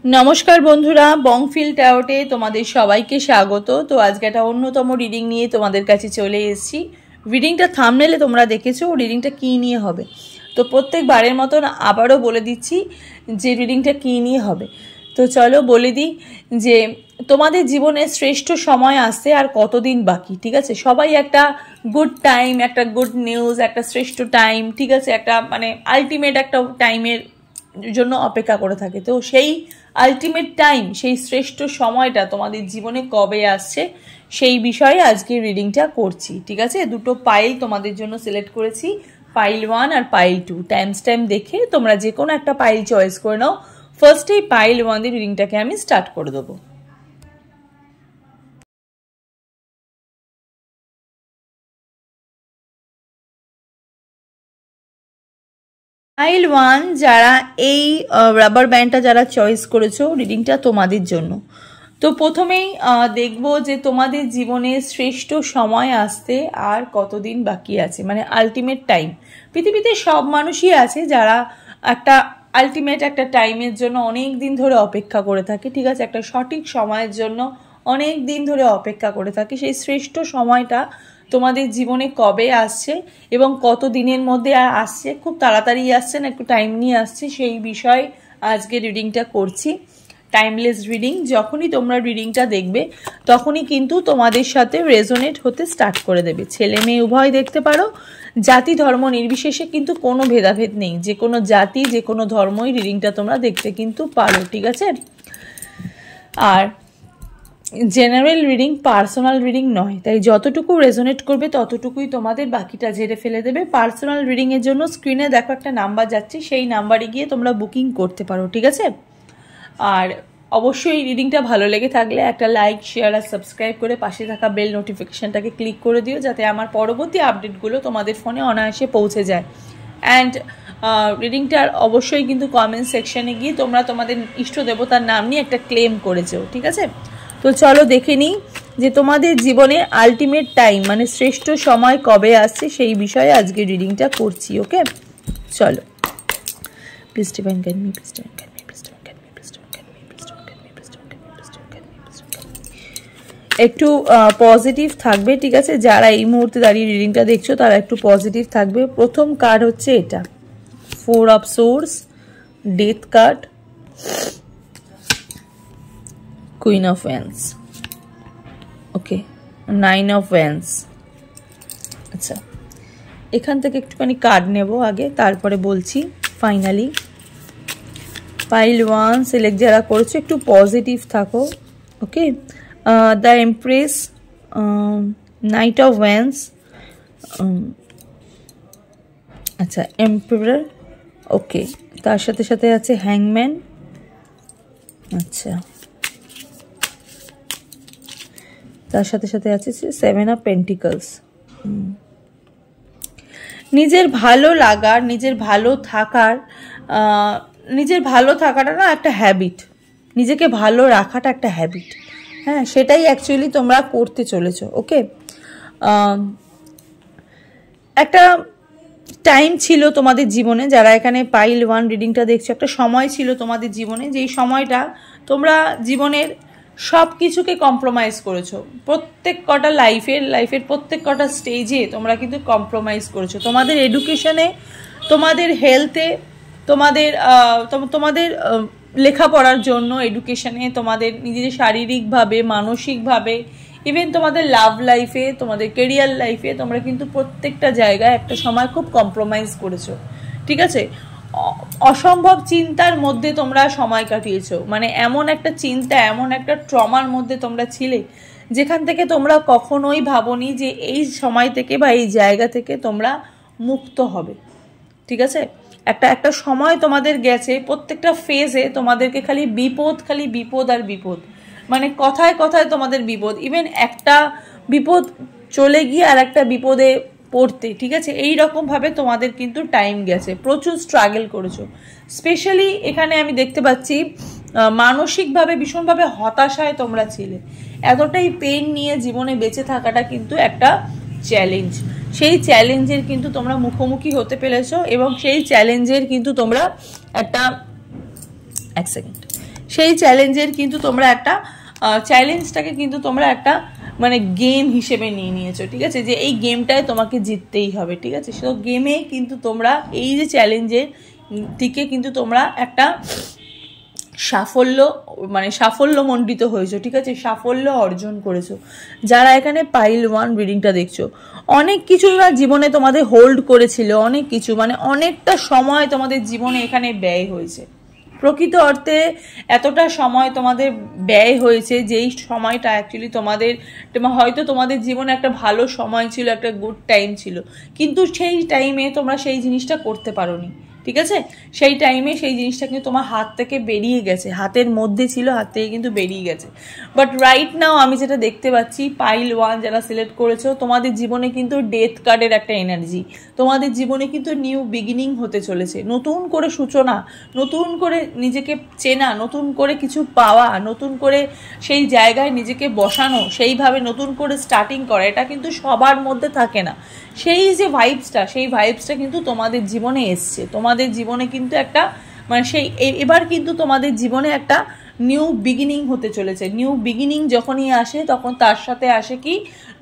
नमस्कार बंधुरा बंगफिल टैरोटे तुम्हारे सबाइके स्वागत। तो आज के अन्यतम रिडिंग निये तुम्हादेर काछे चले एसेछि। रिडिंगटा थाम्बनेले तोमरा देखेछो रिडिंगटा कि निये होबे। तो प्रत्येक बारेर मतन आबारो बोले दिচ্ছি जे रिडिंगटा कि निये होबे। तो चलो बोले दी जे তোমাদের জীবনে শ্রেষ্ঠ সময় আসছে আর কতদিন বাকি। ঠিক আছে, সবাই একটা গুড টাইম, একটা গুড নিউজ, একটা শ্রেষ্ঠ টাইম, ঠিক আছে, একটা মানে আলটিমেট একটা টাইমের জন্য অপেক্ষা করে থাকে। তো সেই আলটিমেট টাইম, সেই শ্রেষ্ঠ সময়টা তোমাদের জীবনে কবে আসছে সেই বিষয়ে আজকে রিডিংটা করছি। ঠিক আছে, দুটো পাইল তোমাদের জন্য সিলেক্ট করেছি, পাইল 1 আর পাইল 2। টাইম দেখে তোমরা যে কোনো একটা পাইল চয়েস করে নাও। ফার্স্টেই পাইল 1 দিয়ে রিডিংটাকে আমি স্টার্ট করে দেবো। পাইল 1 যারা এই রাবার ব্যান্ডটা যারা চয়েস করেছো রিডিংটা তোমাদের জন্য। তো প্রথমেই দেখবো যে তোমাদের জীবনে শ্রেষ্ঠ সময় আসতে আর কতদিন বাকি আছে, মানে আলটিমেট টাইম। পৃথিবীতে সব মানুষই আছে যারা একটা আলটিমেট একটা টাইমের জন্য অনেক দিন ধরে অপেক্ষা করে থাকে। ঠিক আছে, একটা সঠিক সময়ের জন্য অনেক দিন ধরে অপেক্ষা করে থাকে। সেই শ্রেষ্ঠ সময়টা তোমাদের জীবনে কবে আসছে এবং কত দিনের মধ্যে আসছে, খুব তাড়াতাড়ি আসছে না একটু টাইম নিয়ে আসছে, সেই বিষয়ে আজকে রিডিংটা করছি। Timeless reading. যখনই তোমরা রিডিংটা দেখবে তখনই কিন্তু তোমাদের সাথে রেজোনেট হতে স্টার্ট করে দেবে। ছেলে মেয়ে উভয় দেখতে পারো, জাতি ধর্ম নির্বিশেষে কিন্তু কোনো ভেদাভেদ নেই। যে কোনো জাতি, যে কোনো ধর্মই রিডিংটা তোমরা দেখতে কিন্তু পারো। ঠিক আছে, আর জেনারেল রিডিং, পার্সোনাল রিডিং নয়, তাই যতটুকু রেজোনেট করবে ততটুকুই তোমাদের, বাকিটা ঝেড়ে ফেলে দেবে। পার্সোনাল রিডিংয়ের জন্য স্ক্রিনে দেখো একটা নাম্বার যাচ্ছে, সেই নাম্বারে গিয়ে তোমরা বুকিং করতে পারো। ঠিক আছে, আর অবশ্যই রিডিংটা ভালো লেগে থাকলে একটা লাইক, শেয়ার আর সাবস্ক্রাইব করে পাশে থাকা বেল নোটিফিকেশানটাকে ক্লিক করে দিও, যাতে আমার পরবর্তী আপডেটগুলো তোমাদের ফোনে অনায়াসে পৌঁছে যায়। অ্যান্ড রিডিংটার অবশ্যই কিন্তু কমেন্ট সেকশানে গিয়ে তোমরা তোমাদের ইষ্ট দেবতার নাম নিয়ে একটা ক্লেম করেছো। ঠিক আছে, তো চলো দেখে নিই যে তোমাদের জীবনে আলটিমেট টাইম মানে শ্রেষ্ঠ সময় কবে আসছে সেই বিষয়ে আজকে রিডিংটা করছি। ওকে, চলো। Please divine guide me, please divine guide me, please divine guide me, please divine guide me, please divine guide me, please divine guide me, please divine guide me, please divine guide me. একটু positive থাকবে। ঠিক আছে, যারা এই মুহূর্তে দাঁড়িয়ে রিডিংটা দেখছো তারা একটু পজিটিভ থাকবে। প্রথম কার্ড হচ্ছে এটা, 4 of swords, death card, queen of wands, okay, 9 of wands. আচ্ছা, এখান থেকে একটুখানি কার্ড নেব আগে, তারপরে বলছি। ফাইনালি পাইল 1 সিলেক্ট যারা করেছো একটু পজিটিভ থাকো। Okay, the empress, knight of wands, আচ্ছা, এম্পারার, ওকে, তার সাথে সাথে আছে হ্যাংম্যান, আচ্ছা, তার সাথে সাথে আছে 7 অফ পেন্টিকলস। নিজের ভালো লাগার, নিজের ভালো থাকার, নিজের ভালো থাকাটা না একটা হ্যাবিট, নিজেকে ভালো রাখাটা একটা হ্যাবিট। হ্যাঁ, সেটাই অ্যাকচুয়ালি তোমরা করতে চলেছো। ওকে, একটা টাইম ছিল তোমাদের জীবনে, যারা এখানে পাইল 1 রিডিংটা দেখছো, একটা সময় ছিল তোমাদের জীবনে, যেই সময়টা তোমরা জীবনের সব কিছুকে কম্প্রোমাইজ করেছো। প্রত্যেক কটা লাইফের প্রত্যেক কটা স্টেজে তোমরা কিন্তু কম্প্রোমাইজ করেছো। তোমাদের এডুকেশনে, তোমাদের হেলথে, তোমাদের লেখাপড়ার জন্য এডুকেশনে, তোমাদের নিজেদের শারীরিকভাবে, মানসিকভাবে, ইভেন তোমাদের লাভ লাইফে, তোমাদের কেরিয়ার লাইফে তোমরা কিন্তু প্রত্যেকটা জায়গায় একটা সময় খুব কম্প্রোমাইজ করেছো। ঠিক আছে, অসম্ভব চিন্তার মধ্যে তোমরা সময় কাটিয়েছো, মানে এমন একটা চিন্তা, এমন একটা ট্রমার মধ্যে তোমরা ছিলে যেখান থেকে তোমরা কখনোই ভাবোনি যে এই সময় থেকে বা এই জায়গা থেকে তোমরা মুক্ত হবে। ঠিক আছে, একটা সময় তোমাদের গেছে, প্রত্যেকটা ফেজে তোমাদেরকে খালি বিপদ আর বিপদ, মানে কথায় কথায় তোমাদের বিপদ, ইভেন একটা বিপদ চলে গিয়ে আর একটা বিপদে পড়তে। ঠিক আছে, এই রকমভাবে তোমাদের কিন্তু টাইম গেছে, প্রচুর স্ট্রাগল করেছো। স্পেশালি এখানে আমি দেখতে পাচ্ছি মানসিকভাবে ভীষণভাবে হতাশায় তোমরা ছিলে। এতটাই পেন নিয়ে জীবনে বেঁচে থাকাটা কিন্তু একটা চ্যালেঞ্জ। সেই চ্যালেঞ্জের কিন্তু তোমরা মুখোমুখি হতে পেরেছো এবং সেই চ্যালেঞ্জের কিন্তু তোমরা একটা, এক সেকেন্ড, সেই চ্যালেঞ্জের কিন্তু তোমরা একটা চ্যালেঞ্জটাকে কিন্তু তোমরা একটা মানে গেম হিসেবে নিয়ে নিয়েছো, ঠিক আছে, যে এই গেমটায় তোমাকে জিততেই হবে, ঠিক আছে। সো গেমে কিন্তু তোমরা এই যে চ্যালেঞ্জের দিকে কিন্তু তোমরা একটা সাফল্যমণ্ডিত হয়েছো, ঠিক আছে, সাফল্য অর্জন করেছো। যারা এখানে পাইল 1 রিডিংটা দেখছো, অনেক কিছু না জীবনে তোমাদের হোল্ড করেছিল, অনেক কিছু মানে অনেকটা সময় তোমাদের জীবনে এখানে ব্যয় হয়েছে। প্রকৃত অর্থে এতটা সময় তোমাদের ব্যয় হয়েছে যেই সময়টা অ্যাকচুয়ালি হয়তো তোমাদের জীবনে একটা ভালো সময় ছিল, একটা গুড টাইম ছিল, কিন্তু সেই টাইমে তোমরা সেই জিনিসটা করতে পারোনি, ঠিক আছে। সেই টাইমে সেই জিনিসটা কিন্তু তোমার হাত থেকে বেরিয়ে গেছে, হাতের মধ্যে ছিল, হাত থেকে কিন্তু বেরিয়ে গেছে। বাট রাইট নাও আমি যেটা দেখতে পাচ্ছি, পাইল 1 যারা সিলেক্ট করেছো, তোমাদের জীবনে কিন্তু ডেথ কার্ডের একটা এনার্জি, তোমাদের জীবনে কিন্তু নিউ বিগিনিং হতে চলেছে, নতুন করে সূচনা, নতুন করে নিজেকে চেনা, নতুন করে কিছু পাওয়া, নতুন করে সেই জায়গায় নিজেকে বসানো, সেইভাবে নতুন করে স্টার্টিং করা, এটা কিন্তু সবার মধ্যে থাকে না। সেই যে ভাইবসটা কিন্তু তোমাদের জীবনে এসছে, তোমাদের জীবনে কিন্তু একটা মানে সেই এবার কিন্তু তোমাদের জীবনে একটা নিউ বিগিনিং হতে চলেছে। নিউ বিগিনিং যখনই আসে তখন তার সাথে আসে কি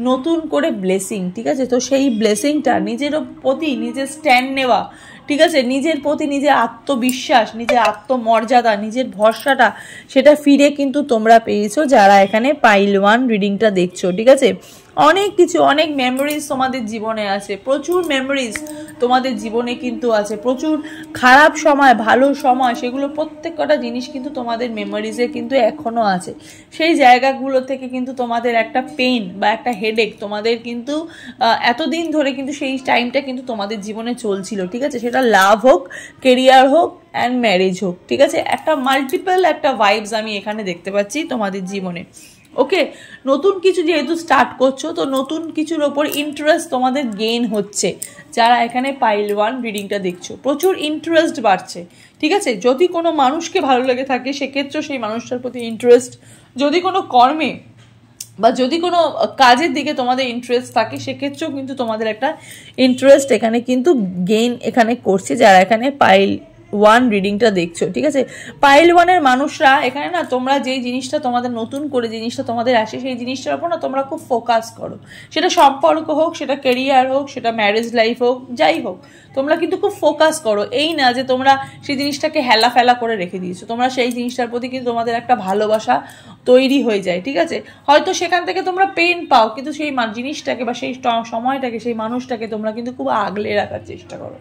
নতুন করে ব্লেসিং, ঠিক আছে। তো সেই ব্লেসিংটা নিজের প্রতি নিজের স্ট্যান্ড নেওয়া, ঠিক আছে, নিজের প্রতি নিজের আত্মবিশ্বাস, নিজের আত্মমর্যাদা, নিজের ভরসাটা সেটা ফিরে কিন্তু তোমরা পেয়েছো যারা এখানে পাইল 1 রিডিংটা দেখছো, ঠিক আছে। অনেক কিছু, অনেক মেমোরিজ তোমাদের জীবনে আছে, প্রচুর মেমোরিজ তোমাদের জীবনে কিন্তু আছে, প্রচুর খারাপ সময়, ভালো সময়, সেগুলো প্রত্যেকটা জিনিস কিন্তু তোমাদের মেমোরিজে কিন্তু এখনো আছে। সেই জায়গাগুলো থেকে কিন্তু তোমাদের একটা পেন বা একটা হেডেক তোমাদের কিন্তু এতদিন ধরে কিন্তু সেই টাইমটা কিন্তু তোমাদের জীবনে চলছিল, ঠিক আছে। সেটা লাভ হোক, কেরিয়ার হোক অ্যান্ড ম্যারেজ হোক, ঠিক আছে। একটা মাল্টিপল একটা ভাইবস আমি এখানে দেখতে পাচ্ছি তোমাদের জীবনে। ওকে, নতুন কিছু যেহেতু স্টার্ট করছো, তো নতুন কিছুর ওপর ইন্টারেস্ট তোমাদের গেইন হচ্ছে। যারা এখানে পাইল 1 রিডিংটা দেখছো, প্রচুর ইন্টারেস্ট বাড়ছে, ঠিক আছে। যদি কোনো মানুষকে ভালো লেগে থাকে সেক্ষেত্রেও সেই মানুষটার প্রতি ইন্টারেস্ট, যদি কোনো কর্মে বা যদি কোনো কাজের দিকে তোমাদের ইন্টারেস্ট থাকে সেক্ষেত্রেও কিন্তু তোমাদের একটা ইন্টারেস্ট এখানে কিন্তু গেইন এখানে করছে যারা এখানে পাইল 1 রিডিংটা দেখছো, ঠিক আছে। পাইল 1-এর মানুষরা এখানে না, তোমরা যেই জিনিসটা তোমাদের নতুন করে জিনিসটা তোমাদের আসে সেই জিনিসটার উপর না তোমরা খুব ফোকাস করো, সেটা সম্পর্ক হোক, সেটা ক্যারিয়ার হোক, সেটা ম্যারেজ লাইফ হোক, যাই হোক, তোমরা কিন্তু খুব ফোকাস করো। এই না যে তোমরা সেই জিনিসটাকে হেলা ফেলা করে রেখে দিয়েছো, তোমরা সেই জিনিসটার প্রতি কিন্তু তোমাদের একটা ভালোবাসা তৈরি হয়ে যায়, ঠিক আছে। হয়তো সেখান থেকে তোমরা পেন পাও, কিন্তু সেই জিনিসটাকে বা সেই সময়টাকে, সেই মানুষটাকে তোমরা কিন্তু খুব আগলে রাখার চেষ্টা করো।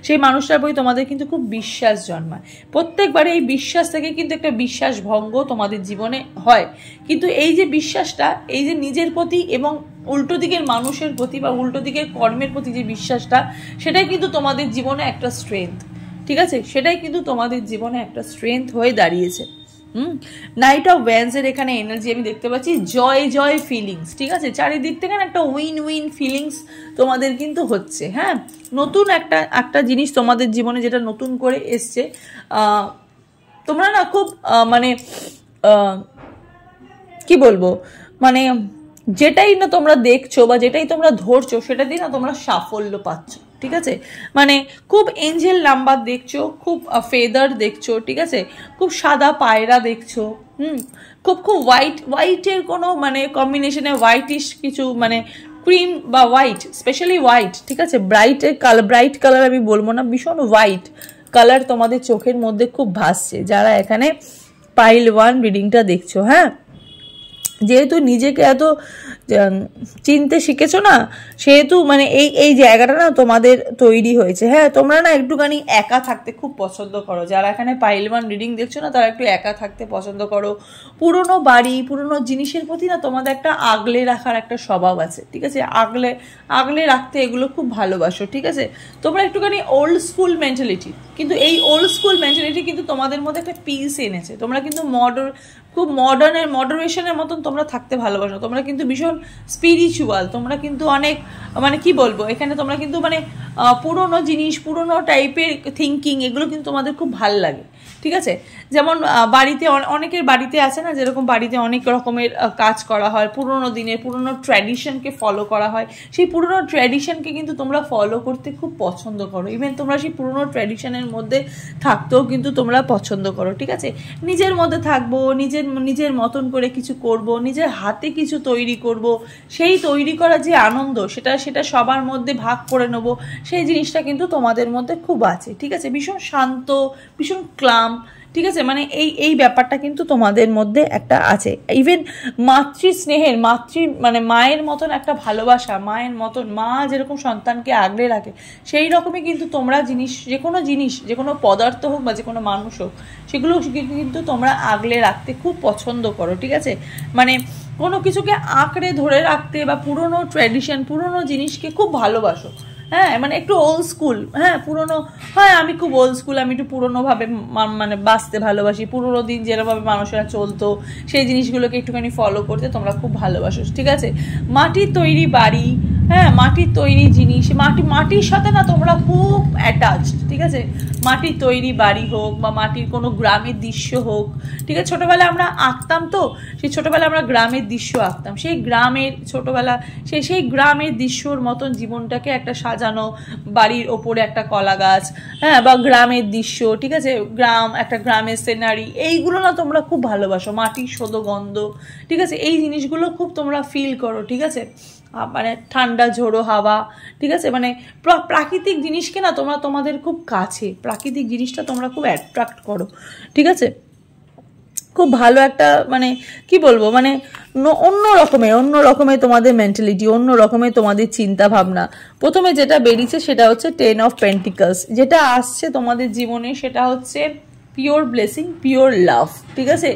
সেই মানুষটার প্রতি তোমাদের কিন্তু খুব বিশ্বাস জন্মায়। প্রত্যেকবারে এই বিশ্বাস থেকে কিন্তু একটা বিশ্বাস ভঙ্গ তোমাদের জীবনে হয়, কিন্তু এই যে বিশ্বাসটা, এই যে নিজের প্রতি এবং উল্টো দিকের মানুষের প্রতি বা উল্টো দিকের কর্মের প্রতি যে বিশ্বাসটা, সেটাই কিন্তু তোমাদের জীবনে একটা স্ট্রেংথ, ঠিক আছে। সেটাই কিন্তু তোমাদের জীবনে একটা স্ট্রেংথ হয়ে দাঁড়িয়েছে। নাইট অফ ওয়ান্ডসের এখানে এনার্জি আমি দেখতে পাচ্ছি জয় জয় ফিলিংস, ঠিক আছে। চারিদিক থেকে একটা উইন উইন ফিলিংস তোমাদের কিন্তু হচ্ছে। হ্যাঁ, নতুন একটা জিনিস তোমাদের জীবনে যেটা নতুন করে এসছে, তোমরা না খুব মানে কি বলবো, মানে যেটাই না তোমরা দেখছো বা যেটাই তোমরা ধরছো সেটা দিয়ে না তোমরা সাফল্য পাচ্ছ, ঠিক আছে। মানে খুব এঞ্জেল নাম্বার দেখছো, খুব ফেদার দেখছো, ঠিক আছে, খুব সাদা পায়রা দেখছো, খুব হোয়াইটের কোনো মানে কম্বিনেশনে হোয়াইটিশ কিছু, মানে ক্রিম বা হোয়াইট, স্পেশালি হোয়াইট, ঠিক আছে। ব্রাইট কালার আমি বলবো না, ভীষণ হোয়াইট কালার তোমাদের চোখের মধ্যে খুব ভাসছে যারা এখানে পাইল 1 রিডিংটা দেখছো। হ্যাঁ, যেহেতু নিজেকে এত চিনতে শিখেছো না, সেহেতু মানে এই জায়গাটা না তোমাদের তৈরি হয়েছে। হ্যাঁ, তোমরা না একটুখানি একা থাকতে খুব পছন্দ করো। যারা এখানে পাইল 1 রিডিং দেখছো না, তারা একটু একা থাকতে পছন্দ করো। পুরনো বাড়ি, পুরনো জিনিসের প্রতি না তোমাদের একটা আগলে রাখার একটা স্বভাব আছে, ঠিক আছে। আগলে রাখতে এগুলো খুব ভালোবাসো, ঠিক আছে। তোমরা একটুখানি ওল্ড স্কুল মেন্টালিটি, কিন্তু এই ওল্ড স্কুল মেন্টালিটি কিন্তু তোমাদের মধ্যে একটা পিস এনেছে। তোমরা কিন্তু খুব মডারেশনের মতন তোমরা থাকতে ভালোবাসো। তোমরা কিন্তু ভীষণ স্পিরিচুয়াল, তোমরা কিন্তু অনেক মানে কি বলবো, এখানে তোমরা কিন্তু মানে পুরনো জিনিস, পুরনো টাইপের থিঙ্কিং, এগুলো কিন্তু তোমাদের খুব ভাল লাগে, ঠিক আছে। যেমন বাড়িতে অনেকের বাড়িতে আছে না, যেরকম বাড়িতে অনেক রকমের কাজ করা হয়, পুরোনো দিনের পুরোনো ট্র্যাডিশনকে ফলো করা হয়, সেই পুরোনো ট্র্যাডিশনকে কিন্তু তোমরা ফলো করতে খুব পছন্দ করো। ইভেন তোমরা সেই পুরোনো ট্র্যাডিশনের মধ্যে থাকতেও কিন্তু তোমরা পছন্দ করো, ঠিক আছে। নিজের মধ্যে থাকবো, নিজের মতন করে কিছু করব, নিজের হাতে কিছু তৈরি করব, সেই তৈরি করা যে আনন্দ সেটা সবার মধ্যে ভাগ করে নেব, সেই জিনিসটা কিন্তু তোমাদের মধ্যে খুব আছে, ঠিক আছে। ভীষণ শান্ত, ভীষণ ক্লাম, ঠিক আছে, মানে এই ব্যাপারটা কিন্তু তোমাদের মধ্যে একটা আছে। ইভেন মাতৃস্নেহের মানে মায়ের মতন একটা ভালোবাসা, মায়ের মতন মা যেরকম সন্তানকে আগলে রাখে, সেই রকমই কিন্তু তোমরা যে কোনো পদার্থ হোক বা যে কোনো মানুষ হোক, সেগুলো কিন্তু তোমরা আগলে রাখতে খুব পছন্দ করো, ঠিক আছে। মানে কোনো কিছুকে আঁকড়ে ধরে রাখতে বা পুরনো ট্র্যাডিশন, পুরনো জিনিসকে খুব ভালোবাসো, হ্যাঁ, মানে একটু ওল্ড স্কুল, হ্যাঁ পুরনো, হ্যাঁ আমি খুব ওল্ড স্কুল, আমি একটু পুরোনোভাবে মানে বাঁচতে ভালোবাসি, পুরোনো দিন যেরকমভাবে মানুষেরা চলতো সেই জিনিসগুলোকে একটুখানি ফলো করতে তোমরা খুব ভালোবাসো, ঠিক আছে। মাটির তৈরি বাড়ি, হ্যাঁ মাটির তৈরি জিনিস, মাটির সাথে না তোমরা খুব অ্যাটাচড, ঠিক আছে। মাটির তৈরি বাড়ি হোক বা মাটির কোনো গ্রামের দৃশ্য হোক, ঠিক আছে। ছোটোবেলায় আমরা আঁকতাম, তো সেই ছোটোবেলায় আমরা গ্রামের দৃশ্য আঁকতাম, সেই গ্রামের ছোটোবেলা সেই গ্রামের দৃশ্যর মতন জীবনটাকে একটা সাজানো, বাড়ির ওপরে একটা কলা গাছ, হ্যাঁ, বা গ্রামের দৃশ্য, ঠিক আছে, একটা গ্রামের সিনারি, এইগুলো না তোমরা খুব ভালোবাসো, মাটির শোধ গন্ধ, ঠিক আছে, এই জিনিসগুলো খুব তোমরা ফিল করো, ঠিক আছে। মানে ঠান্ডা ঝোড়ো হাওয়া, ঠিক আছে, মানে প্রাকৃতিক জিনিসকে না তোমরা তোমাদের খুব কাছে, প্রাকৃতিক জিনিসটা তোমরা খুব অ্যাট্রাক্ট করো, ঠিক আছে। খুব ভালো একটা মানে কি বলবো, মানে অন্য রকমের তোমাদের মেন্টালিটি, অন্য রকমের তোমাদের চিন্তা ভাবনা। প্রথমে যেটা বেরিয়েছে সেটা হচ্ছে 10 অফ পেন্টিকলস, যেটা আসছে তোমাদের জীবনে সেটা হচ্ছে পিওর ব্লেসিং, পিওর লাভ, ঠিক আছে।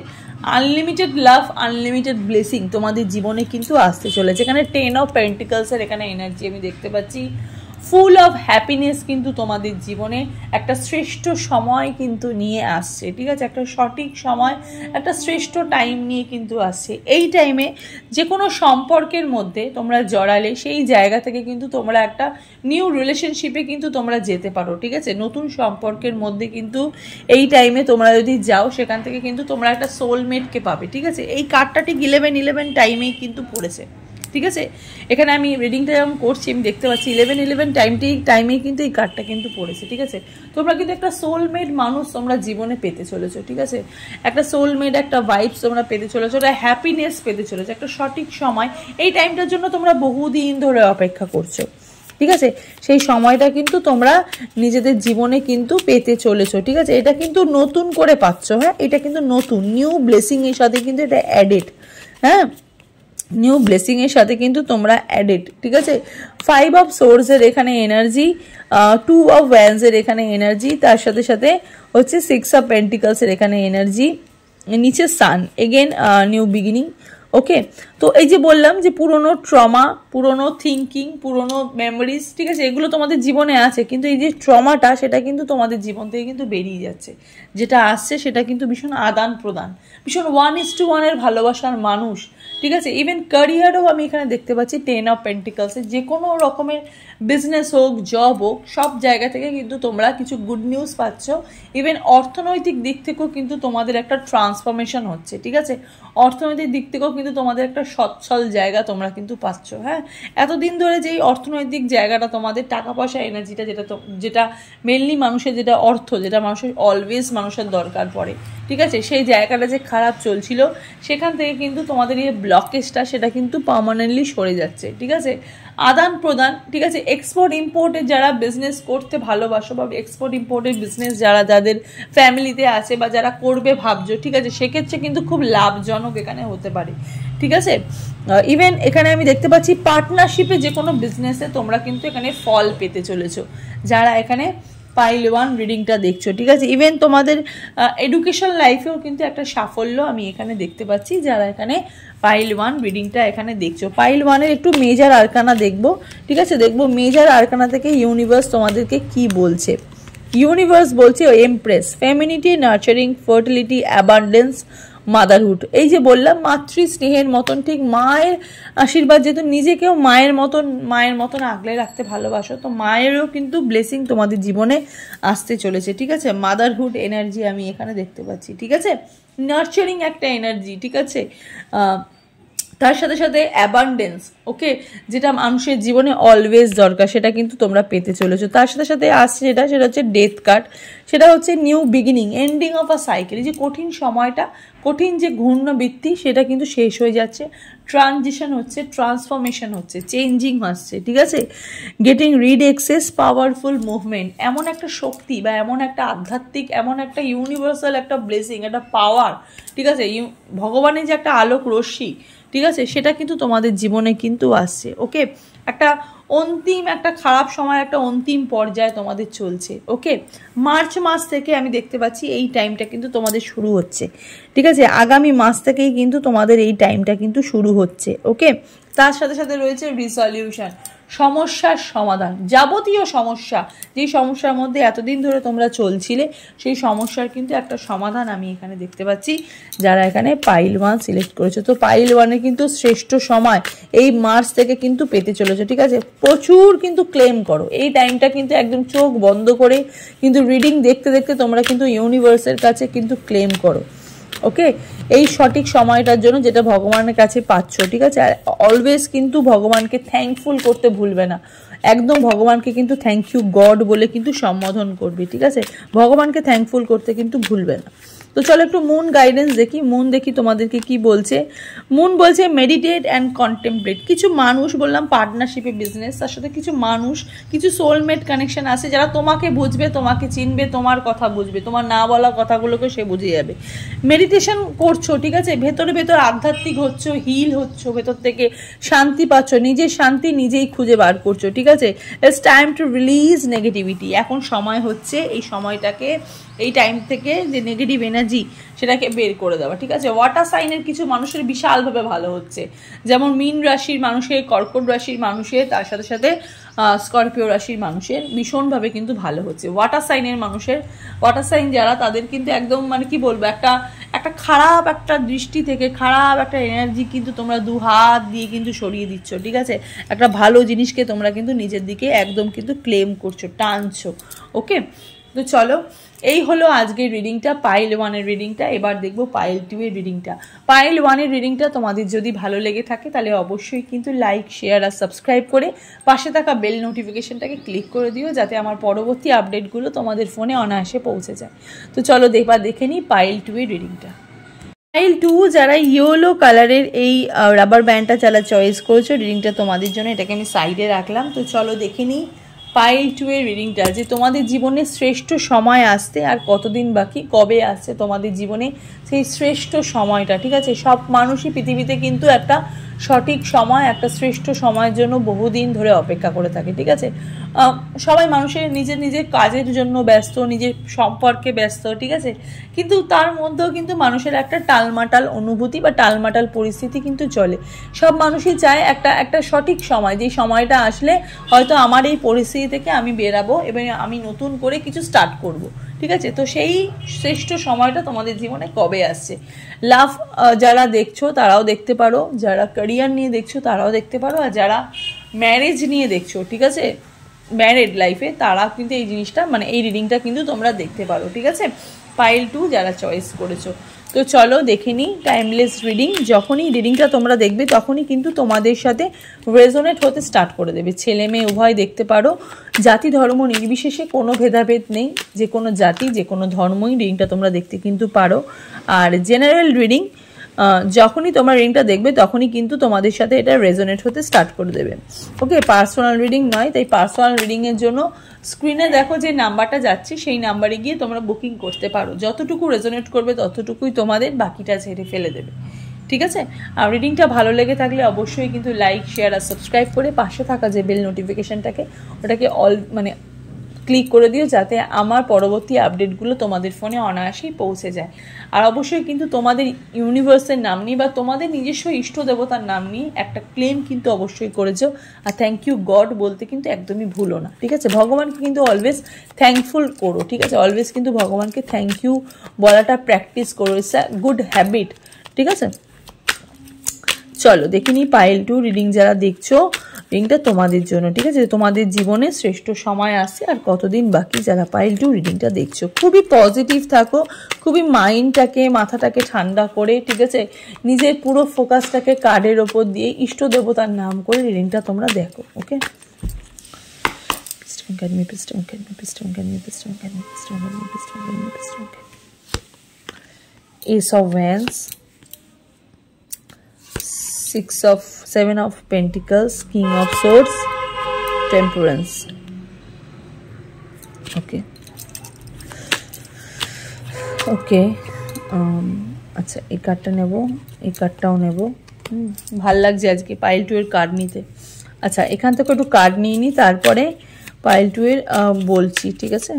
আনলিমিটেড লাভ, আনলিমিটেড ব্লেসিং তোমাদের জীবনে কিন্তু আসতে চলেছে। এখানে 10 অফ পেন্টিকলসের এখানে এনার্জি আমি দেখতে পাচ্ছি। ফুল অফ হ্যাপিনেস কিন্তু তোমাদের জীবনে একটা শ্রেষ্ঠ সময় কিন্তু নিয়ে আসছে, ঠিক আছে। একটা সঠিক সময়, একটা শ্রেষ্ঠ টাইম নিয়ে কিন্তু আসছে। এই টাইমে যে কোনো সম্পর্কের মধ্যে তোমরা জড়ালে সেই জায়গা থেকে কিন্তু তোমরা একটা নিউ রিলেশনশিপে কিন্তু তোমরা যেতে পারো, ঠিক আছে। নতুন সম্পর্কের মধ্যে কিন্তু এই টাইমে তোমরা যদি যাও, সেখান থেকে কিন্তু তোমরা একটা সোলমেটকে পাবে, ঠিক আছে। এই কার্ডটা ঠিক 11-11 টাইমেই কিন্তু পড়েছে, ঠিক আছে। এখানে আমি রিডিংটা যেমন করছি আমি দেখতে পাচ্ছি 11-11 টাইমেই কিন্তু এই কার্ডটা কিন্তু পড়েছে, ঠিক আছে। তোমরা কিন্তু একটা সোলমেট মানুষ তোমরা জীবনে পেতে চলেছো, ঠিক আছে। একটা সোলমেট, একটা ভাইবস তোমরা পেতে চলেছো, একটা হ্যাপিনেস পেতে চলেছো, একটা সঠিক সময়। এই টাইমটার জন্য তোমরা বহুদিন ধরে অপেক্ষা করছো, ঠিক আছে। সেই সময়টা কিন্তু তোমরা নিজেদের জীবনে কিন্তু পেতে চলেছো, ঠিক আছে। এটা কিন্তু নতুন করে পাচ্ছ, হ্যাঁ, এটা কিন্তু নতুন নিউ ব্লেসিং এর সাথে কিন্তু এটা অ্যাডেড, হ্যাঁ, নিউ ব্লেসিং এর সাথে কিন্তু তোমরা অ্যাডেড, ঠিক আছে। 5 অফ সোর্স এর এখানে এনার্জি, 2 অফ ওয়ান্ডস এর এখানে এনার্জি, তার সাথে সাথে হচ্ছে 6 অফ পেন্টিকলস এর এখানে এনার্জি, নিচে সান, এগেন নিউ বিগিনিং, ওকে। তো এই যে বললাম যে পুরনো ট্রমা, পুরনো থিঙ্কিং, পুরনো মেমোরিজ, ঠিক আছে, এগুলো তোমাদের জীবনে আছে, কিন্তু এই যে ট্রমাটা সেটা কিন্তু তোমাদের জীবন থেকে কিন্তু বেরিয়ে যাচ্ছে। যেটা আসছে সেটা কিন্তু ভীষণ আদান প্রদান, ভীষণ 1:1 এর ভালোবাসার মানুষ, ঠিক আছে। ইভেন ক্যারিয়ারও আমি এখানে দেখতে পাচ্ছি 10 অফ পেন্টিকলসে, যে কোনো রকমের বিজনেস হোক, জব হোক, সব জায়গা থেকে কিন্তু তোমরা কিছু গুড নিউজ পাচ্ছ। ইভেন অর্থনৈতিক দিক থেকেও কিন্তু তোমাদের একটা ট্রান্সফরমেশন হচ্ছে, ঠিক আছে। অর্থনৈতিক দিক থেকেও কিন্তু তোমাদের একটা সচ্ছল জায়গা তোমরা কিন্তু পাচ্ছ, হ্যাঁ। এতদিন ধরে যেই অর্থনৈতিক জায়গাটা তোমাদের টাকা পয়সা এনার্জিটা, যেটা মেনলি মানুষের, যেটা অর্থ, যেটা মানুষের অলওয়েজ মানুষের দরকার পড়ে, ঠিক আছে, সেই জায়গাটা যে খারাপ চলছিল সেখান থেকে কিন্তু তোমাদের এই ব্লকেজটা সেটা কিন্তু পার্মানেন্টলি সরে যাচ্ছে, ঠিক আছে। আদান প্রদান, ঠিক আছে। এক্সপোর্ট ইম্পোর্টের যারা বিজনেস করতে ভালোবাসো বা এক্সপোর্ট ইম্পোর্টের বিজনেস যাদের ফ্যামিলিতে আছে বা যারা করবে ভাবছো, ঠিক আছে, সেক্ষেত্রে কিন্তু খুব লাভজনক এখানে হতে পারে, ঠিক আছে। ইভেন এখানে আমি দেখতে পাচ্ছি পার্টনারশিপে যে কোনো বিজনেসে তোমরা কিন্তু এখানে ফল পেতে চলেছো, যারা এখানে পাইল 1 রিডিংটা দেখছো, ঠিক আছে। ইভেন তোমাদের এডুকেশন লাইফেও কিন্তু একটা সাফল্য আমি এখানে দেখতে পাচ্ছি, যারা এখানে পাইল 1 রিডিংটা এখানে দেখছো। পাইল 1-এর একটু মেজর আরকানা দেখবো, ঠিক আছে, দেখবো মেজর আরকানা থেকে ইউনিভার্স তোমাদেরকে কি বলছে। ইউনিভার্স বলছে empress, femininity, nurturing, fertility, abundance, motherhood, এই যে বললাম মাতৃ স্নেহের মতন, ঠিক মায়ের আশীর্বাদ, যেহেতু নিজেকেও মায়ের মতন আগলে রাখতে ভালোবাসো, তো মায়েরও কিন্তু ব্লেসিং তোমাদের জীবনে আসতে চলেছে, ঠিক আছে। মাদারহুড এনার্জি আমি এখানে দেখতে পাচ্ছি, ঠিক আছে, নার্চারিং একটা এনার্জি, ঠিক আছে। তার সাথে সাথে অ্যাবান্ডেন্স, ওকে, যেটা মানুষের জীবনে অলওয়েজ দরকার, সেটা কিন্তু তোমরা পেতে চলেছো। তার সাথে সাথে আসছে সেটা হচ্ছে ডেথ কার্ড, সেটা হচ্ছে new beginning, ending of a cycle. যে কঠিন সময়টা, কঠিন যে ঘূর্ণবৃত্তি, সেটা কিন্তু শেষ হয়ে যাচ্ছে, ট্রানজিশন হচ্ছে, ট্রান্সফরমেশন হচ্ছে, চেঞ্জিং হচ্ছে, ঠিক আছে। Getting rid excess powerful movement, এমন একটা শক্তি বা এমন একটা আধ্যাত্মিক, এমন একটা ইউনিভার্সাল একটা ব্লেসিং, একটা পাওয়ার, ঠিক আছে, ভগবানের যে একটা আলোক রশ্মি, ঠিক আছে, সেটা কিন্তু তোমাদের জীবনে কিন্তু আসছে, ওকে। একটা অন্তিম, একটা খারাপ সময়, একটা অন্তিম পর্যায়ে তোমাদের চলছে, ওকে। মার্চ মাস থেকে আমি দেখতে পাচ্ছি এই টাইমটা কিন্তু তোমাদের শুরু হচ্ছে, ঠিক আছে, আগামী মাস থেকেই কিন্তু তোমাদের এই টাইমটা কিন্তু শুরু হচ্ছে, ওকে। তার সাথে সাথে রয়েছে রিসলিউশন, সমস্যার সমাধান, যাবতীয় সমস্যা, যেই সমস্যার মধ্যে এতদিন ধরে তোমরা চলছিলে, সেই সমস্যার কিন্তু একটা সমাধান আমি এখানে দেখতে পাচ্ছি, যারা এখানে পাইল 1 সিলেক্ট করেছো। তো পাইল 1-এ কিন্তু শ্রেষ্ঠ সময় এই মার্চ থেকে কিন্তু পেতে চলেছো, ঠিক আছে। প্রচুর কিন্তু ক্লেম করো এই টাইমটা, কিন্তু একদম চোখ বন্ধ করে কিন্তু রিডিং দেখতে দেখতে তোমরা কিন্তু ইউনিভার্সের কাছে কিন্তু ক্লেম করো, ওকে, এই সঠিক সময়টার জন্য যেটা ভগবানের কাছে পাচ্ছ, ঠিক আছে। আর অলওয়েজ কিন্তু ভগবানকে থ্যাঙ্কফুল করতে ভুলবে না, একদম ভগবানকে কিন্তু থ্যাংক ইউ গড বলে কিন্তু সম্বোধন করবে, ঠিক আছে, ভগবানকে থ্যাঙ্কফুল করতে কিন্তু ভুলবে না। তো চলো একটু মুন গাইডেন্স দেখি, মুন দেখি তোমাদেরকে কি বলছে। মুন বলছে মেডিটেট অ্যান্ড কন্টেম্পলেট। কিছু মানুষ, বললাম পার্টনারশিপে বিজনেস, তার সাথে কিছু মানুষ, কিছু সোলমেট কানেকশন আছে, যারা তোমাকে বুঝবে, তোমাকে চিনবে, তোমার কথা বুঝবে, তোমার না বলা কথাগুলোকে সে বুঝে যাবে। মেডিটেশন করছো, ঠিক আছে, ভেতরে ভেতর আধ্যাত্মিক হচ্ছ, হিল হচ্ছ, ভেতর থেকে শান্তি পাচ্ছ, নিজের শান্তি নিজেই খুঁজে বার করছো, ঠিক আছে। It's time to release negativity. এখন সময় হচ্ছে এই সময়টাকে, এই টাইম থেকে যে নেগেটিভ এনার্জি, সেটাকে বের করে দেওয়া, ঠিক আছে। ওয়াটার সাইনের কিছু মানুষের বিশালভাবে ভালো হচ্ছে, যেমন মীন রাশির মানুষের, কর্কট রাশির মানুষের, তার সাথে সাথে স্করপিও রাশির মানুষের ভীষণভাবে কিন্তু ভালো হচ্ছে। ওয়াটার সাইনের মানুষের, ওয়াটার সাইন যারা, তাদের কিন্তু একদম মানে কি বলবো, একটা খারাপ একটা দৃষ্টি থেকে, খারাপ একটা এনার্জি কিন্তু তোমরা দু হাত দিয়ে কিন্তু সরিয়ে দিচ্ছ, ঠিক আছে। একটা ভালো জিনিসকে তোমরা কিন্তু নিজের দিকে একদম কিন্তু ক্লেম করছো, টানছো, ওকে। তো চলো, এই হলো আজকের রিডিংটা, পাইল 1-এর রিডিংটা। এবার দেখবো পাইল 2-এর রিডিংটা। পাইল 1-এর রিডিংটা তোমাদের যদি ভালো লেগে থাকে, তাহলে অবশ্যই কিন্তু লাইক, শেয়ার আর সাবস্ক্রাইব করে পাশে থাকা বেল নোটিফিকেশনটাকে ক্লিক করে দিও, যাতে আমার পরবর্তী আপডেটগুলো তোমাদের ফোনে অনায়াসে পৌঁছে যায়। তো চলো দেখে নিই পাইল 2-এর রিডিংটা। পাইল 2 যারা ইয়েলো কালারের এই রাবার ব্যান্ডটা যারা চয়েস করেছো, রিডিংটা তোমাদের জন্য, এটাকে আমি সাইডে রাখলাম। তো চলো দেখে নিই পাইল 2-এর রিডিংটা, যে তোমাদের জীবনে শ্রেষ্ঠ সময় আসতে আর কতদিন বাকি, কবে আসছে তোমাদের জীবনে সেই শ্রেষ্ঠ সময়টা, ঠিক আছে। সব মানুষই পৃথিবীতে কিন্তু একটা সঠিক সময়, একটা শ্রেষ্ঠ সময়ের জন্য বহুদিন ধরে অপেক্ষা করে থাকে, ঠিক আছে। সবাই মানুষের নিজের নিজের কাজের জন্য ব্যস্ত, নিজের সম্পর্কে ব্যস্ত, ঠিক আছে, কিন্তু তার মধ্যেও কিন্তু মানুষের একটা টালমাটাল অনুভূতি বা টালমাটাল পরিস্থিতি কিন্তু চলে। সব মানুষই চায় একটা সঠিক সময়, যে সময়টা আসলে হয়তো আমার এই পরিস্থিতি থেকে আমি বেরাবো এবং আমি নতুন করে কিছু স্টার্ট করব, ঠিক আছে। তো সেই শ্রেষ্ঠ সময়টা তোমাদের জীবনে কবে আসছে। লাভ যারা দেখছো তারাও দেখতে পারো, যারা ক্যারিয়ার নিয়ে দেখছো তারাও দেখতে পারো, আর যারা ম্যারেজ নিয়ে দেখছো, ঠিক আছে, ম্যারেড লাইফে, তারা কিন্তু এই জিনিসটা, মানে এই রিডিংটা কিন্তু তোমরা দেখতে পারো, ঠিক আছে। পাইল 2 যারা চয়েস করেছো। তো চলো দেখে নিই টাইমলেস রিডিং। যখনই রিডিংটা তোমরা দেখবে, তখনই কিন্তু তোমাদের সাথে রেজোনেট হতে স্টার্ট করে দেবে। ছেলে মেয়ে উভয় দেখতে পারো, জাতি ধর্ম নির্বিশেষে কোনো ভেদাভেদ নেই, যে কোনো জাতি, যে কোনো ধর্মই রিডিংটা তোমরা দেখতে কিন্তু পারো। আর জেনারেল রিডিং, যখনই তোমরা রিডিংটা দেখবে, তখনই কিন্তু তোমাদের সাথে এটা রেজোনেট হতে স্টার্ট করে দেবে, ওকে। পার্সোনাল রিডিং নয়, তাই পার্সোনাল রিডিংয়ের জন্য স্ক্রিনে দেখো যে নাম্বারটা যাচ্ছে, সেই নাম্বারে গিয়ে তোমরা বুকিং করতে পারো। যতটুকু রেজোনেট করবে ততটুকুই তোমাদের, বাকিটা ছেড়ে ফেলে দেবে, ঠিক আছে। আর রিডিংটা ভালো লেগে থাকলে অবশ্যই কিন্তু লাইক, শেয়ার আর সাবস্ক্রাইব করে পাশে থাকা যে বেল নোটিফিকেশনটাকে, ওটাকে ক্লিক করে দিও, যাতে আমার পরবর্তী আপডেটগুলো তোমাদের ফোনে অনায়াসেই পৌঁছে যায়। আর অবশ্যই কিন্তু তোমাদের ইউনিভার্সের নাম নিয়ে বা তোমাদের নিজস্ব ইষ্ট দেবতার নাম নিয়ে একটা ক্লেম কিন্তু অবশ্যই করেছো। আর থ্যাংক ইউ গড বলতে কিন্তু একদমই ভুলো না, ঠিক আছে। ভগবানকে কিন্তু অলওয়েজ থ্যাঙ্কফুল করো, ঠিক আছে। অলওয়েজ কিন্তু ভগবানকে থ্যাংক ইউ বলাটা প্র্যাকটিস করো, ইটস আ গুড হ্যাবিট। ঠিক আছে, চলো দেখিনি পাইল 2 রিডিং যারা দেখছো, রিডিংটা তোমাদের জন্য। ঠিক আছে, তোমাদের জীবনে শ্রেষ্ঠ সময় আসছে আর কতদিন বাকি, যারা পাইল 2 রিডিংটা দেখছো খুবই পজিটিভ থাকো, খুবই মাইন্ডটাকে মাথাটাকে ঠান্ডা করে, ঠিক আছে, নিজের পুরো ফোকাসটাকে কার্ডের ওপর দিয়ে ইষ্ট দেবতার নাম করে রিডিংটা তোমরা দেখো। ওকে, Ace of Wands, 7 of Pentacles, King of Swords, Temperance. Okay. আচ্ছা, এই কার্ডটা নেব, এই কার্ডটাও নেব। ভাল লাগছে আজকে পাইল 2 এর কার্ড নিতে। আচ্ছা, এখান থেকে একটু কার্ড নিয়ে নিই, তারপরে পাইল 2 এর বলছি। ঠিক আছে,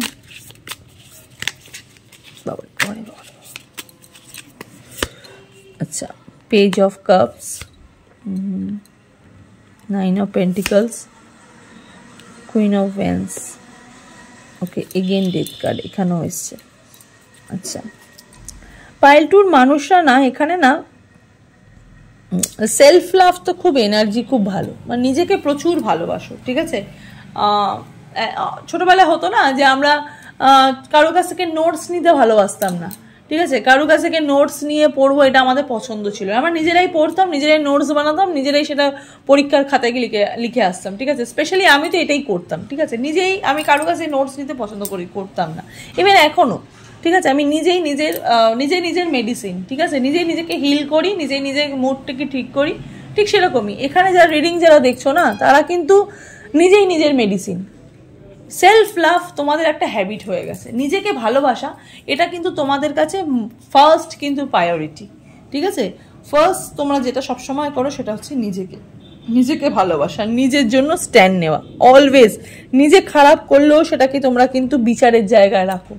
আচ্ছা, page of cups, 9 of Pentacles, Queen of Wands, okay, again death card এখানেও এসছে। আচ্ছা, পাইল 2 মানুষরা না এখানে না সেলফ লাভ তো খুব এনার্জি খুব ভালো, মানে নিজেকে প্রচুর ভালোবাসো। ঠিক আছে, ছোটবেলায় হতো না যে আমরা কারো কাছ থেকে নোটস নিতে ভালোবাসতাম না। ঠিক আছে, কারো কাছ থেকে নোটস নিয়ে পড়বো এটা আমাদের পছন্দ ছিল, আমরা নিজেরাই পড়তাম, নিজেরাই নোটস বানাতাম, নিজেরাই সেটা পরীক্ষার খাতায় লিখে আসতাম। ঠিক আছে, স্পেশালি আমি তো এটাই করতাম। ঠিক আছে, নিজেই আমি কারো কাছে নোটস নিতে পছন্দ করতাম না, ইভেন এখনো। ঠিক আছে, আমি নিজেই নিজের মেডিসিন। ঠিক আছে, নিজেই নিজেকে হিল করি, নিজের মুডটাকে ঠিক করি। ঠিক সেরকমই এখানে যারা রিডিং যারা দেখছো না, তারা কিন্তু নিজেই নিজের মেডিসিন। সেলফ লাভ তোমাদের একটা হ্যাবিট হয়ে গেছে, নিজেকে ভালোবাসা এটা কিন্তু তোমাদের কাছে ফার্স্ট কিন্তু প্রায়োরিটি। ঠিক আছে, ফার্স্ট তোমরা যেটা সবসময় করো সেটা হচ্ছে নিজেকে ভালোবাসা, নিজের জন্য স্ট্যান্ড নেওয়া অলওয়েজ। নিজে খারাপ করলেও সেটাকে তোমরা কিন্তু বিচারের জায়গায় রাখো।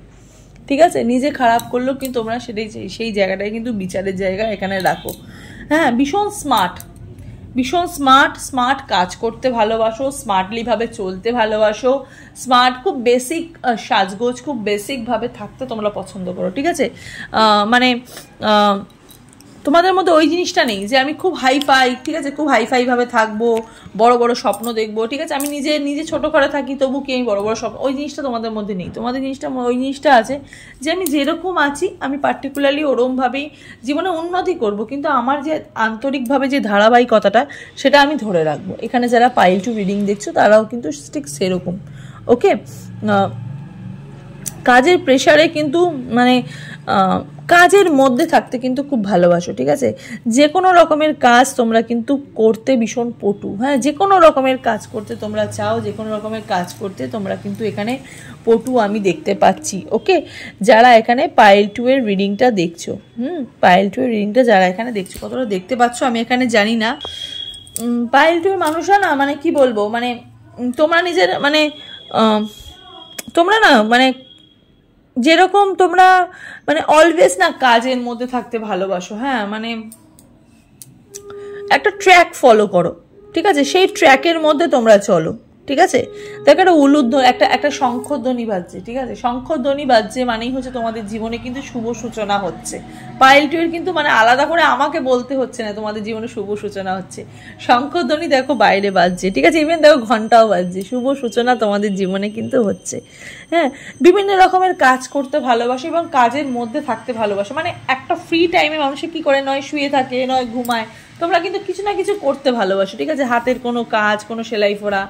ঠিক আছে, নিজে খারাপ করলেও কিন্তু তোমরা সেই জায়গাটায় কিন্তু বিচারের জায়গায় এখানে রাখো। হ্যাঁ, ভীষণ স্মার্ট কাজ করতে ভালোবাসো, স্মার্টলি ভাবে চলতে ভালোবাসো, খুব বেসিক সাজগোজ, খুব বেসিক ভাবে থাকতে তোমরা পছন্দ করো। ঠিক আছে, মানে তোমাদের মধ্যে ওই জিনিসটা নেই যে আমি খুব হাইফাই, ঠিক আছে, খুব হাইফাই ভাবে থাকবো, বড় বড় স্বপ্ন দেখবো। ঠিক আছে, আমি নিজে ছোট ঘরে থাকি তবু কি আমি বড় বড় স্বপ্ন, ওই জিনিসটা তোমাদের মধ্যে নেই। তোমাদের ওই জিনিসটা আছে যে আমি যেরকম আছি আমি পার্টিকুলারলি ওরমভাবেই জীবনে উন্নতি করব, কিন্তু আমার যে আন্তরিকভাবে যে ধারাবাহিকতাটা সেটা আমি ধরে রাখবো। এখানে যারা পাইল 2 রিডিং দেখছো তারাও কিন্তু ঠিক সেরকম। ওকে, কাজের প্রেশারে কিন্তু মানে কাজের মধ্যে থাকতে কিন্তু খুব ভালোবাসো। ঠিক আছে, যে কোনো রকমের কাজ তোমরা কিন্তু করতে ভীষণ পটু। হ্যাঁ, যে কোনো রকমের কাজ করতে তোমরা চাও, যে কোনো রকমের কাজ করতে তোমরা কিন্তু এখানে পটু আমি দেখতে পাচ্ছি। ওকে, যারা এখানে পাইল 2 এর রিডিংটা দেখছো, পাইল 2 এর রিডিংটা যারা এখানে দেখছো, কতটা দেখতে পাচ্ছ আমি এখানে জানি না। পাইল 2 এর মানুষরা না, মানে কি বলবো, মানে তোমরা নিজের মানে তোমরা না মানে যেরকম তোমরা মানে অলওয়েজ না কাজের মধ্যে থাকতে ভালোবাসো। হ্যাঁ, মানে একটা ট্র্যাক ফলো করো। ঠিক আছে, সেই ট্র্যাকের মধ্যে তোমরা চলো। ঠিক আছে, দেখো একটা শঙ্খধ্বনি বাজছে। ঠিক আছে, শঙ্খধ্বনি বাজছে মানেই হচ্ছে তোমাদের জীবনে কিন্তু শুভ সূচনা হচ্ছে। পাইল 2 এর কিন্তু মানে আলাদা করে আমাকে বলতে হচ্ছে না তোমাদের জীবনে শুভ সূচনা হচ্ছে, শঙ্খধ্বনি দেখো বাইরে বাজছে। ঠিক আছে, ইভেন দেখো ঘন্টাও বাজছে, শুভ সূচনা তোমাদের জীবনে কিন্তু হচ্ছে। হ্যাঁ, বিভিন্ন রকমের কাজ করতে ভালোবাসো এবং কাজের মধ্যে থাকতে ভালোবাসো। মানে একটা ফ্রি টাইমে মানুষে কি করে, নয় শুয়ে থাকে নয় ঘুমায়, তোমরা কিন্তু কিছু না কিছু করতে ভালোবাসো। ঠিক আছে, হাতের কোনো কাজ, কোনো সেলাই ফোড়া,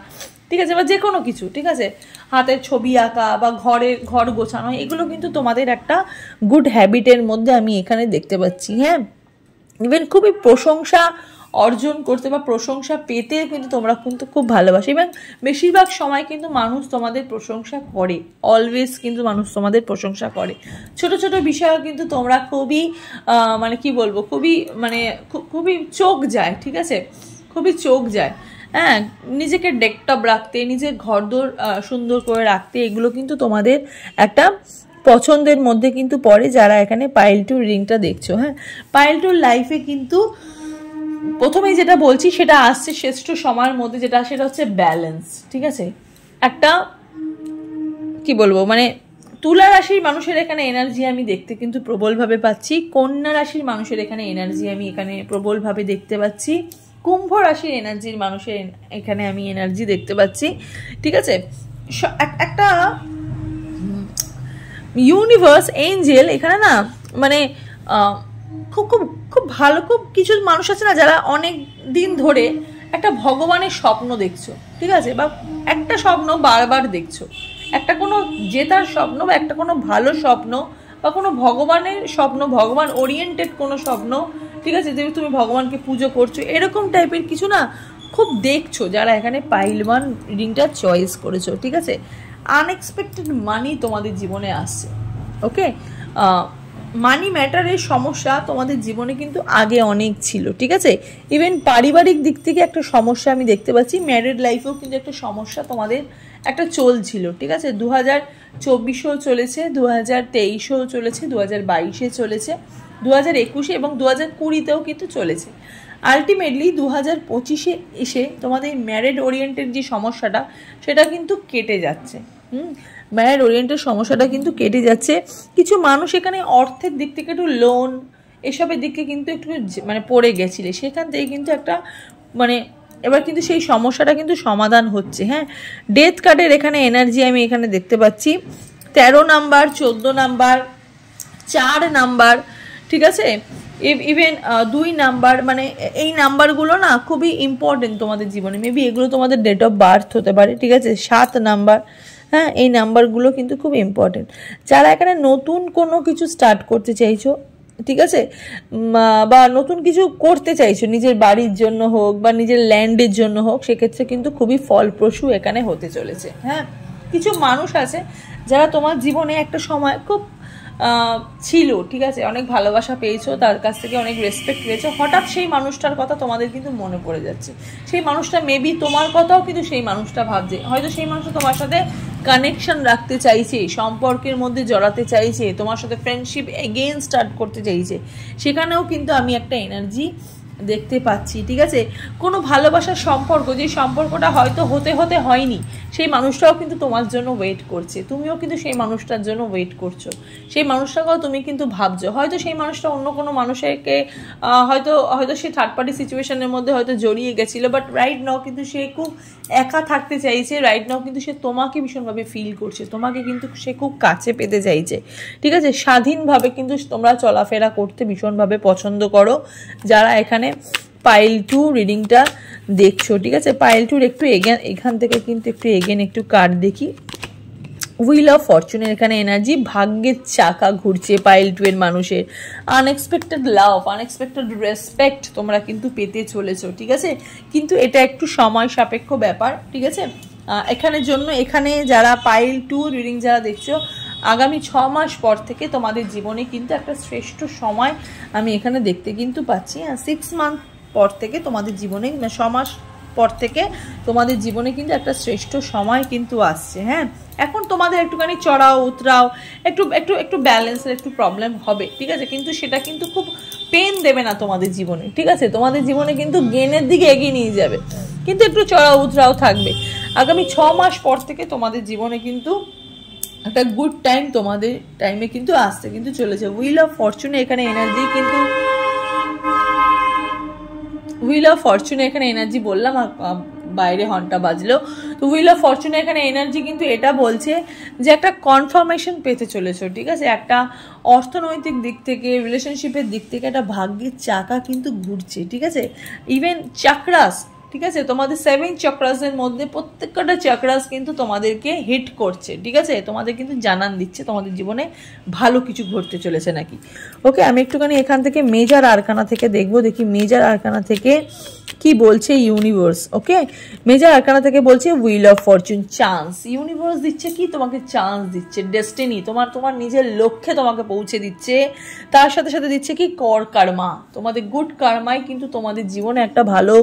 ঠিক আছে, বা যে কোনো কিছু। ঠিক আছে, হাতের ছবি আঁকা বা ঘর গোছানো, এগুলো কিন্তু তোমাদের একটা গুড হ্যাবিটের মধ্যে আমি এখানে দেখতে পাচ্ছি। হ্যাঁ, ইভেন খুবই প্রশংসা অর্জন করতে বা প্রশংসা পেতে কিন্তু তোমরা কিন্তু খুব ভালোবাসো এবং বেশিরভাগ সময় কিন্তু মানুষ তোমাদের প্রশংসা করে, অলওয়েজ কিন্তু মানুষ তোমাদের প্রশংসা করে। ছোট ছোট বিষয়েও কিন্তু তোমরা খুবই মানে কি বলবো, খুবই চোখ যায়। ঠিক আছে, খুবই চোখ যায়। হ্যাঁ, নিজেকে ডেকটপ রাখতে, নিজের ঘরদোর সুন্দর করে রাখতে, এগুলো কিন্তু তোমাদের একটা পছন্দের মধ্যে কিন্তু পড়ে যারা এখানে পাইল 2 রিডিংটা দেখছো। হ্যাঁ, পাইল 2 লাইফে কিন্তু প্রথমেই যেটা বলছি সেটা আসছে শ্রেষ্ঠ সময়ের মধ্যে, সেটা হচ্ছে ব্যালেন্স। ঠিক আছে, একটা কি বলবো, মানে তুলা রাশির মানুষের এখানে এনার্জি আমি দেখতে কিন্তু প্রবলভাবে পাচ্ছি। কন্যা রাশির মানুষের এখানে এনার্জি আমি এখানে প্রবলভাবে দেখতে পাচ্ছি। কুম্ভ রাশির এনার্জির মানুষের এখানে আমি এনার্জি দেখতে পাচ্ছি। ঠিক আছে, একটা ইউনিভার্স এঞ্জেল এখানে না, মানে খুব খুব খুব ভালো, খুব কিছু মানুষ আছে না যারা অনেক দিন ধরে একটা ভগবানের স্বপ্ন দেখছো, ঠিক আছে, বা একটা স্বপ্ন বারবার দেখছো, একটা কোনো জেতার স্বপ্ন বা একটা কোনো ভালো স্বপ্ন বা কোনো ভগবানের স্বপ্ন, ভগবান ওরিয়েন্টেড কোনো স্বপ্ন, ঠিক আছে, যে তুমি ভগবানকে পুজো করছো, এরকম টাইপের কিছু না খুব দেখছো যারা এখানে পাইল 1 রিডিংটা চয়েস করেছো। ঠিক আছে, আনএক্সপেক্টেড মানি তোমাদের জীবনে আসছে। ওকে, মানি ম্যাটারের সমস্যা তোমাদের জীবনে কিন্তু আগে অনেক ছিল। ঠিক আছে, ইভেন পারিবারিক দিক থেকে একটা সমস্যা আমি দেখতে পাচ্ছি, ম্যারিড লাইফেও কিন্তু একটা সমস্যা তোমাদের একটা চলছিল। ঠিক আছে, 2024-এও চলেছে, 2023-এও চলেছে, 2022-এ চলেছে, 2021-এ এবং 2020-তেও কিন্তু চলেছে। আলটিমেটলি 2025-এ এসে তোমাদের ম্যারিড ওরিয়েন্টেড যে সমস্যাটা সেটা কিন্তু কেটে যাচ্ছে। ম্যারিড ওরিয়েন্টেড সমস্যাটা কিন্তু কেটে যাচ্ছে। কিছু মানুষ এখানে অর্থের দিক থেকে একটু লোন এসবের দিকে কিন্তু একটু মানে পড়ে গেছিলে, সেখান থেকে কিন্তু একটা মানে এবার কিন্তু সেই সমস্যাটা কিন্তু সমাধান হচ্ছে। হ্যাঁ, ডেথ কার্ডের এখানে এনার্জি আমি এখানে দেখতে পাচ্ছি 13 নাম্বার, 14 নাম্বার, 4 নাম্বার, ঠিক আছে, ইভেন 2 নাম্বার, মানে এই নাম্বারগুলো না খুবই ইম্পর্টেন্ট তোমাদের জীবনে। মেবি এগুলো তোমাদের ডেট অফ বার্থ হতে পারে। ঠিক আছে, 7 নাম্বার, হ্যাঁ, এই নাম্বারগুলো কিন্তু খুব ইম্পর্টেন্ট। যারা এখানে নতুন কোনো কিছু স্টার্ট করতে চাইছো, ঠিক আছে, বা নতুন কিছু করতে চাইছো নিজের বাড়ির জন্য হোক বা নিজের ল্যান্ডের জন্য হোক, সেক্ষেত্রে কিন্তু খুবই ফলপ্রসূ এখানে হতে চলেছে। হ্যাঁ, কিছু মানুষ আছে যারা তোমার জীবনে একটা সময় খুব ছিল, ঠিক আছে, অনেক ভালোবাসা পেয়েছো, তার কাছ থেকে অনেক রেসপেক্ট পেয়েছো, হঠাৎ সেই মানুষটার কথা তোমাদের কিন্তু মনে পড়ে যাচ্ছে। সেই মানুষটা মেবি তোমার কথাও কিন্তু সেই মানুষটা ভাবছে, হয়তো সেই মানুষটা তোমার সাথে কানেকশন রাখতে চাইছে, সম্পর্কের মধ্যে জড়াতে চাইছে, তোমার সাথে ফ্রেন্ডশিপ এগেইন স্টার্ট করতে চাইছে, সেখানেও কিন্তু আমি একটা এনার্জি দেখতে পাচ্ছি। ঠিক আছে, কোনো ভালোবাসার সম্পর্ক, যে সম্পর্কটা হয়তো হতে হতে হয়নি, সেই মানুষটাও কিন্তু তোমার জন্য ওয়েট করছে, তুমিও কিন্তু সেই মানুষটার জন্য ওয়েট করছো, সেই মানুষটাকেও তুমি কিন্তু ভাবছো। হয়তো সেই মানুষটা অন্য কোনো মানুষকে হয়তো সে থার্ড পার্টি সিচুয়েশনের মধ্যে হয়তো জড়িয়ে গেছিলো, বাট রাইট নাও কিন্তু সে খুব একা থাকতে চাইছে, রাইট নাও কিন্তু সে তোমাকে ভীষণভাবে ফিল করছে, তোমাকে কিন্তু সে খুব কাছে পেতে চাইছে। ঠিক আছে, স্বাধীনভাবে কিন্তু তোমরা চলাফেরা করতে ভীষণভাবে পছন্দ করো যারা এখানে পাইল 2 রিডিংটা দেখছো। ঠিক আছে, পাইল 2 একটু এখান থেকে কিন্তু একটু কার্ড দেখি। হুইল অফ ফরচুনের এখানে এনার্জি, ভাগ্যের চাকা ঘুরছে পাইল 2 এর মানুষের। আনএক্সপেক্টেড লাভ, আনএক্সপেক্টেড রেসপেক্ট তোমরা কিন্তু পেতে চলেছো। ঠিক আছে, কিন্তু এটা একটু সময় সাপেক্ষ ব্যাপার। ঠিক আছে, এখানে যারা পাইল 2 রিডিং যারা দেখছো, আগামী 6 মাস পর থেকে তোমাদের জীবনে কিন্তু একটা শ্রেষ্ঠ সময় আমি এখানে দেখতে কিন্তু পাচ্ছি। 6 মান্থ পর থেকে তোমাদের জীবনে, 6 মাস পর থেকে তোমাদের জীবনে কিন্তু একটা শ্রেষ্ঠ সময় কিন্তু আসছে। হ্যাঁ, এখন তোমাদের একটুখানি চড়াও উতরাও, একটু ব্যালেন্সের একটু প্রবলেম হবে। ঠিক আছে, কিন্তু সেটা কিন্তু খুব পেন দেবে না তোমাদের জীবনে। ঠিক আছে, তোমাদের জীবনে কিন্তু গেনের দিকে এগিয়ে নিয়ে যাবে, কিন্তু একটু চড়াও উতরাও থাকবে। আগামী 6 মাস পর থেকে তোমাদের জীবনে কিন্তু একটা গুড টাইম তোমাদের টাইমে কিন্তু আসতে কিন্তু চলেছে। হুইল অফ ফরচুনে এখানে এনার্জি কিন্তু হুইল অফ ফরচুনে এখানে এনার্জি বললাম, বাইরে হর্নটা বাজলো। তো হুইল অফ ফরচুনে এখানে এনার্জি কিন্তু এটা বলছে যে একটা কনফার্মেশন পেতে চলেছো। ঠিক আছে, একটা অর্থনৈতিক দিক থেকে, রিলেশনশিপের দিক থেকে একটা ভাগ্যের চাকা কিন্তু ঘুরছে। ঠিক আছে, ইভেন চাকরাস, ঠিক আছে, তোমাদের 7 চক্রাসের মধ্যে প্রত্যেকটা চক্রাস কিন্তু তোমাদেরকে হিট করছে। ঠিক আছে, তোমাদের কিন্তু জানান দিচ্ছে তোমাদের জীবনে ভালো কিছু ঘটতে চলেছে নাকি। ওকে, আমি একটুখানি এখান থেকে মেজর আরকানা থেকে দেখবো, দেখি মেজর আরকানা থেকে কি বলছে ইউনিভার্স। ওকে, মেজর আরকানা থেকে বলছে wheel of Fortune, chance. Universe দিচ্ছে কি, তোমাকে চান্স দিচ্ছে, ডেস্টিনি, তোমার নিজের লক্ষ্যে তোমাকে পৌঁছে দিচ্ছে। তার সাথে সাথে দিচ্ছে কি কর্মা, তোমাদের গুড কর্মাই কিন্তু তোমাদের জীবনে একটা ভালো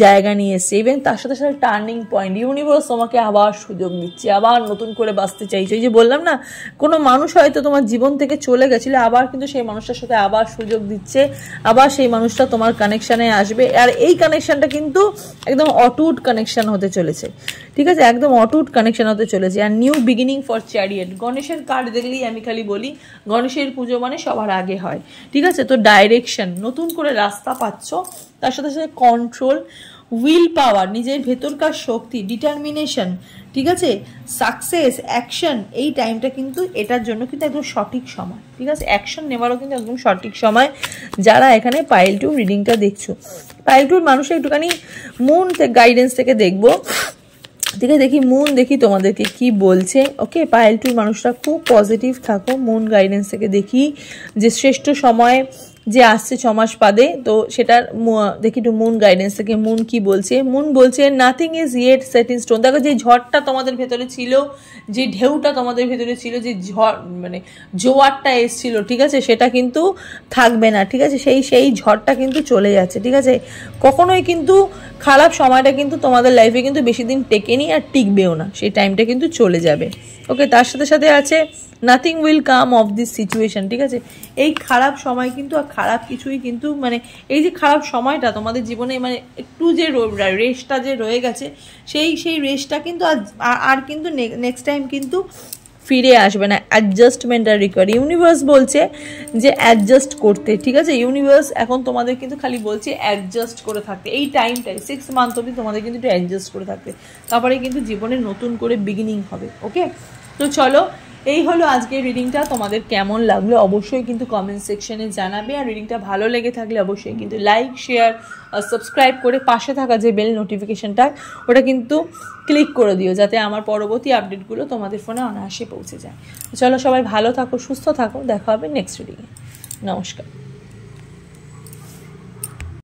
জায়গা নিয়ে এসছে। ইভেন তার সাথে সাথে টার্নিং পয়েন্ট, ইউনিভার্স তোমাকে আবার সুযোগ দিচ্ছে, আবার নতুন করে বাঁচতে চাইছো। এই যে বললাম না, কোনো মানুষ হয়তো তোমার জীবন থেকে চলে গেছিল, আবার কিন্তু সেই মানুষটার সাথে আবার সুযোগ দিচ্ছে, আবার সেই মানুষটা তোমার কানেকশানে আসবে। আর এই কানেকশন কানেকশনটা কিন্তু একদম অটুট কানেকশন হতে চলেছে, ঠিক আছে, একদম অটুট কানেকশন হতে চলেছে। আর নিউ বিগিনিং ফর চ্যারিয়েট, গণেশের কার্ড দেখলেই আমি খালি বলি গণেশের পুজো মানে সবার আগে হয়, ঠিক আছে। তো ডাইরেকশন, নতুন করে রাস্তা পাচ্ছ, তার সাথে সাথে কন্ট্রোল, উইল পাওয়ার, নিজের ভেতরকার শক্তি, ডিটারমিনেশন, ঠিক আছে, সাকসেস, অ্যাকশন, এই টাইমটা কিন্তু এটার জন্য কিন্তু একদম সঠিক সময়, ঠিক আছে, অ্যাকশন নেওয়ারও কিন্তু একদম সঠিক সময়। যারা এখানে পাইল টু রিডিংটা দেখছো, পাইল টুর মানুষের একটুখানি মুন গাইডেন্স থেকে দেখবো, ঠিক আছে, দেখি মুন, দেখি তোমাদেরকে কি বলছে। ওকে, পাইল টুর মানুষরা খুব পজিটিভ থাকো। মুন গাইডেন্স থেকে দেখি যে শ্রেষ্ঠ সময় যে আসছে 6 মাস বাদে, তো সেটার দেখি একটু মুন গাইডেন্স থেকে মুন কি বলছে। মুন বলছে nothing is yet set in stone. দেখো যে ঝড়টা তোমাদের ভেতরে ছিল, যে ঢেউটা তোমাদের ভেতরে ছিল, যে ঝড় মানে জোয়ারটা এসছিল, ঠিক আছে, সেটা কিন্তু থাকবে না, ঠিক আছে, সেই ঝড়টা কিন্তু চলে যাচ্ছে, ঠিক আছে। কখনোই কিন্তু খারাপ সময়টা কিন্তু তোমাদের লাইফে কিন্তু বেশি দিন টেকেনি আর টিকবেও না, সেই টাইমটা কিন্তু চলে যাবে। ওকে, তার সাথে সাথে আছে nothing will come of this situation, ঠিক আছে। এই খারাপ সময় কিন্তু আর খারাপ কিছুই কিন্তু মানে এই যে খারাপ সময়টা তোমাদের জীবনে মানে একটু যে রেসটা যে রয়ে গেছে, সেই রেসটা কিন্তু আর কিন্তু নেক্সট টাইম কিন্তু ফিরে আসবে না। অ্যাডজাস্টমেন্ট আর রিকভারি, ইউনিভার্স বলছে যে অ্যাডজাস্ট করতে, ঠিক আছে। ইউনিভার্স এখন তোমাদের কিন্তু খালি বলছে অ্যাডজাস্ট করে থাকতে, এই টাইমটাই 6 মান্থ অবধি তোমাদের কিন্তু একটু অ্যাডজাস্ট করে থাকতে, তারপরে কিন্তু জীবনে নতুন করে বিগিনিং হবে। ওকে, তো চলো, এই হলো আজকের রিডিংটা। তোমাদের কেমন লাগলো অবশ্যই কিন্তু কমেন্ট সেকশনে জানাবে। আর রিডিংটা ভালো লেগে থাকলে অবশ্যই কিন্তু লাইক, শেয়ার, সাবস্ক্রাইব করে পাশে থাকা যে বেল নোটিফিকেশনটা ওটা কিন্তু ক্লিক করে দিও, যাতে আমার পরবর্তী আপডেটগুলো তোমাদের ফোনে অনায়াসে পৌঁছে যায়। চলো, সবাই ভালো থাকো, সুস্থ থাকো, দেখা হবে নেক্সট রিডিংয়ে। নমস্কার।